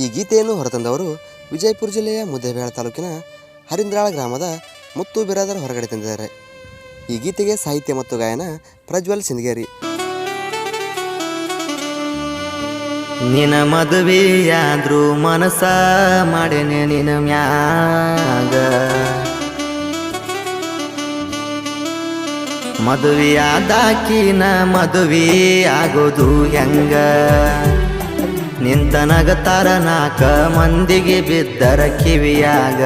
ಈ ಗೀತೆಯನ್ನು ಹೊರತಂದವರು ವಿಜಯಪುರ ಜಿಲ್ಲೆಯ ಮುದ್ದೇಬೇಳ ತಾಲೂಕಿನ ಹರಿಂದ್ರಾಳ ಗ್ರಾಮದ ಮುತ್ತು ಬಿರಾದರ್ ಹೊರಗಡೆ ತಂದಿದ್ದಾರೆ. ಈ ಗೀತೆಗೆ ಸಾಹಿತ್ಯ ಮತ್ತು ಗಾಯನ ಪ್ರಜ್ವಲ್ ಸಿಂದಗೇರಿ. ನಿನ ಮದುವೆಯಾದ್ರೂ ಮನಸ ಮಾಡೇನೆ ನಿನ ಮ್ಯಾಗ, ಮದುವೆಯಾದಾಕಿನ ಮದುವೆ ಆಗೋದು ಹೆಂಗ, ನಿಂತ ನಗತಾರ ನಾಕ ಮಂದಿಗೆ ಬಿದ್ದರ ಕಿವಿಯಾಗ,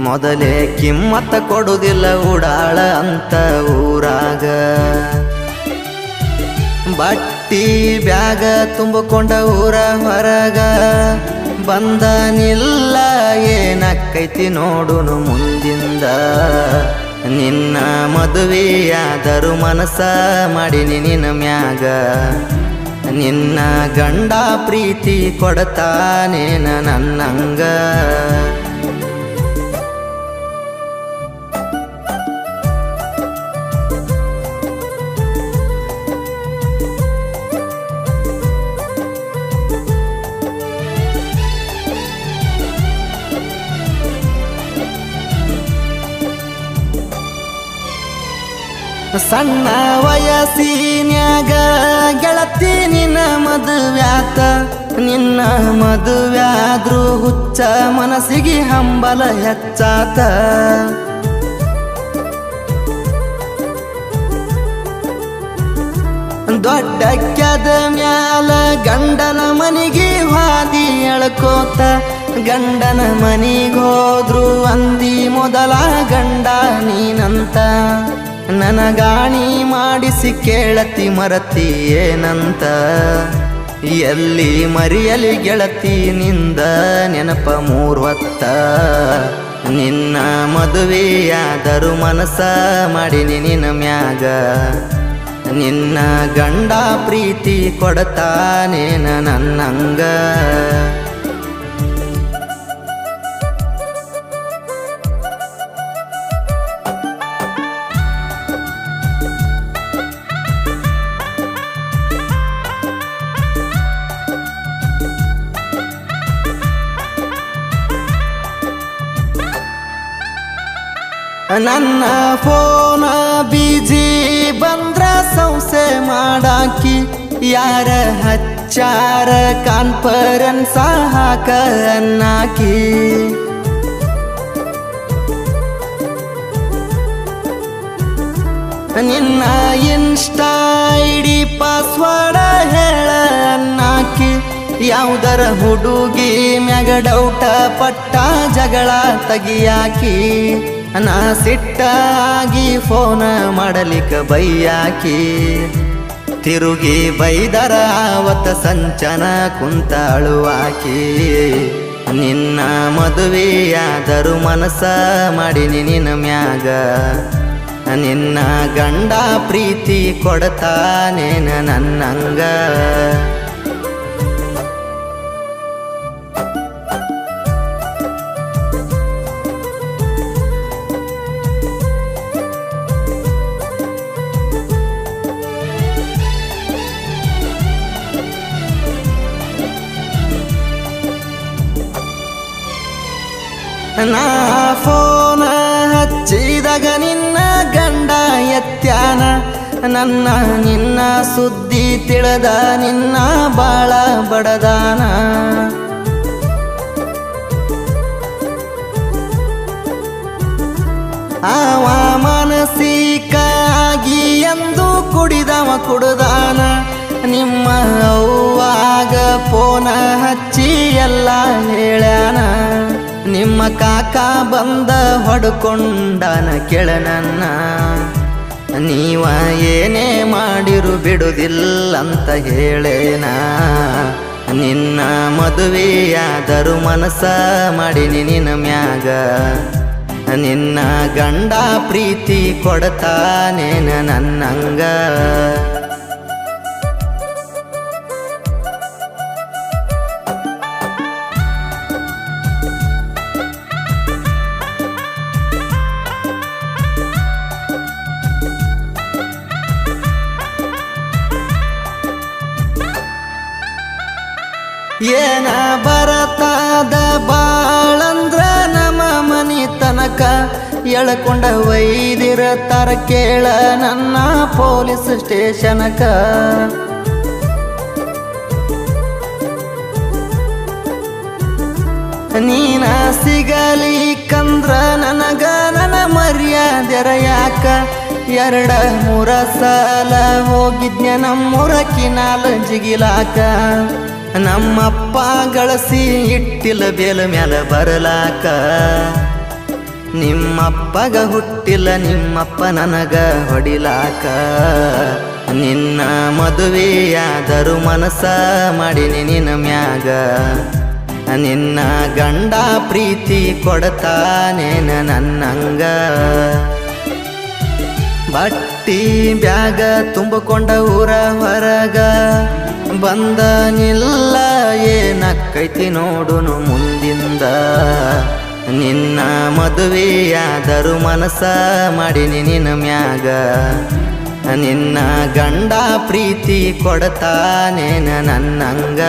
ಮೊದಲೇ ಕಿಮ್ಮತ್ತ ಕೊಡುವುದಿಲ್ಲ ಉಡಾಳ ಅಂತ ಊರಾಗ, ಬಟ್ಟಿ ಬ್ಯಾಗ ತುಂಬಿಕೊಂಡ ಊರ ಹೊರಗ ಬಂದನಿಲ್ಲ ಏನಕ್ಕೈತಿ ನೋಡುನು ಮುಂದಿಂದ, ನಿನ್ನ ಮದುವೆಯಾದರೂ ಮನಸ ಮಾಡಿನಿ ನಿನ್ನ ಮ್ಯಾಗ, ನಿನ್ನ ಗಂಡ ಪ್ರೀತಿ ಕೊಡತಾನೇನ ನನ್ನಂಗ. ಸಣ್ಣ ವಯಸ್ಸಿನ್ಯಾಗ ಗೆಳತಿ ನಿನ್ನ ಮದುವ್ಯಾತ, ನಿನ್ನ ಮದುವ್ಯಾದ್ರೂ ಹುಚ್ಚ ಮನಸ್ಸಿಗೆ ಹಂಬಲ ಹೆಚ್ಚಾತ, ದೊಡ್ಡಕ್ಯದ ಮ್ಯಾಲ ಗಂಡನ ಮನಿಗೆ ಹಾದಿ ಎಳ್ಕೋತ, ಗಂಡನ ಮನಿಗೋದ್ರು ಅಂದಿ ಮೊದಲ ಗಂಡ ನೀನಂತ, ನನಗಾಣಿ ಮಾಡಿಸಿ ಕೇಳತಿ ಮರತಿ ಏನಂತ, ಎಲ್ಲಿ ಮರಿಯಲಿ ಗೆಳತಿ ನಿಂದ ನೆನಪ ಮೂರ್ವತ್ತ, ನಿನ್ನ ಮದುವೆಯಾದರೂ ಮನಸ ಮಾಡಿನಿ ನಿನ್ನ ಮ್ಯಾಗ, ನಿನ್ನ ಗಂಡ ಪ್ರೀತಿ ಕೊಡತಾನೇನ ನನ್ನಂಗ. ನನ್ನ ಫೋನ ಬಿಜಿ ಬಂದ್ರ ಸಂಸೆ ಮಾಡಾಕಿ, ಯಾರ ಹಚ್ಚಾರ ಕಾನ್ಫರೆನ್ಸ್ ಹಾಕ ಅನ್ನಾಕಿ, ನಿನ್ನ ಇನ್ಸ್ಟಾ ಐಡಿ ಪಾಸ್ವರ್ಡ್ ಹೇಳ ಅನ್ನಾಕಿ, ಯಾವುದರ ಹುಡುಗಿ ಮ್ಯಾಗ ಡೌಟ ಪಟ್ಟ ಜಗಳ ತಗಿಯಾಕಿ, ನಾ ಸಿಟ್ಟಾಗಿ ಫೋನ ಮಾಡಲಿಕ್ಕ ಬೈಯಾಕಿ, ತಿರುಗಿ ಬೈದರ ಆವತ್ತ ಸಂಚನ ಕುಂತಾಳುವಾಕಿ, ನಿನ್ನ ಮದುವೆಯಾದರೂ ಮನಸ ಮಾಡಿನಿ ನಿನ್ನ ಮ್ಯಾಗ, ನಿನ್ನ ಗಂಡ ಪ್ರೀತಿ ಕೊಡತಾನೇನ ನನ್ನಂಗ. ನಾ ಫೋನ ಹಚ್ಚಿದಾಗ ನಿನ್ನ ಗಂಡ ಎತ್ಯಾನ, ನನ್ನ ನಿನ್ನ ಸುದ್ದಿ ತಿಳಿದ ನಿನ್ನ ಬಾಳ ಬಡದಾನ, ಆವ ಮಾನಸಿಕಾಗಿ ಎಂದು ಕುಡಿದವ ಕುಡ್ದಾನ, ನಿಮ್ಮ ಅವ್ವಾಗ ಫೋನ ಹಚ್ಚಿ ಎಲ್ಲ ಹೇಳ್ಯಾನ, ನಿಮ್ಮ ಕಾಕ ಬಂದ ಹೊಡ್ಕೊಂಡನ ಕೆಳನನ್ನ, ನೀವ ಏನೇ ಮಾಡಿರು ಬಿಡುವುದಿಲ್ಲಂತ ಹೇಳೇನ, ನಿನ್ನ ಮದುವೆಯಾದರೂ ಮನಸ ಮಾಡಿನಿ ನಿನ್ನ ಮ್ಯಾಗ, ನಿನ್ನ ಗಂಡ ಪ್ರೀತಿ ಕೊಡತಾನೇನ ನನ್ನಂಗ. ಏನ ಬರತಾದ ಬಾಳಂದ್ರ ನಮ್ಮ ಮನಿ ತನಕ ಎಳ್ಕೊಂಡ ಒಯ್ದಿರತಾರ ಕೇಳ ನನ್ನ ಪೊಲೀಸ್ ಸ್ಟೇಷನಕ. ನೀನ ಸಿಗಲಿಕ್ಕಂದ್ರ ನನಗ ನನ್ನ ಮರ್ಯಾದೆರ ಯಾಕ. 2-3 ಸಲ ಹೋಗಿದ್ನ್ಯ ನಮ್ಮೂರ ಕಿನಾಲ ಜಿಗಿಲಾಕ. ನಮ್ಮಪ್ಪ ಗಳಿಸಿ ಇಟ್ಟಿಲ್ಲ ಬೇಲ ಮ್ಯಾಲ ಬರಲಾಕ. ನಿಮ್ಮಪ್ಪಗ ಹುಟ್ಟಿಲ್ಲ ನಿಮ್ಮಪ್ಪ ನನಗ ಹೊಡಿಲಾಕ. ನಿನ್ನ ಮದುವೆಯಾದರೂ ಮನಸ ಮಾಡಿನಿ ನಿನ್ನ ಮ್ಯಾಗ. ನಿನ್ನ ಗಂಡ ಪ್ರೀತಿ ಕೊಡತಾನೇನ ನನ್ನಂಗ. ಬಟ್ಟಿ ಬ್ಯಾಗ ತುಂಬಿಕೊಂಡ ಊರ ಹೊರಗ ಬಂದನಿಲ್ಲ ಏನಕ್ಕೈತಿ ನೋಡುನು ಮುಂದಿಂದ. ನಿನ್ನ ಮದುವೆಯಾದರೂ ಮನಸ ಮಾಡಿನಿ ನಿನ್ನ ಮ್ಯಾಗ. ನಿನ್ನ ಗಂಡ ಪ್ರೀತಿ ಕೊಡತಾನೇನ ನನ್ನಂಗ.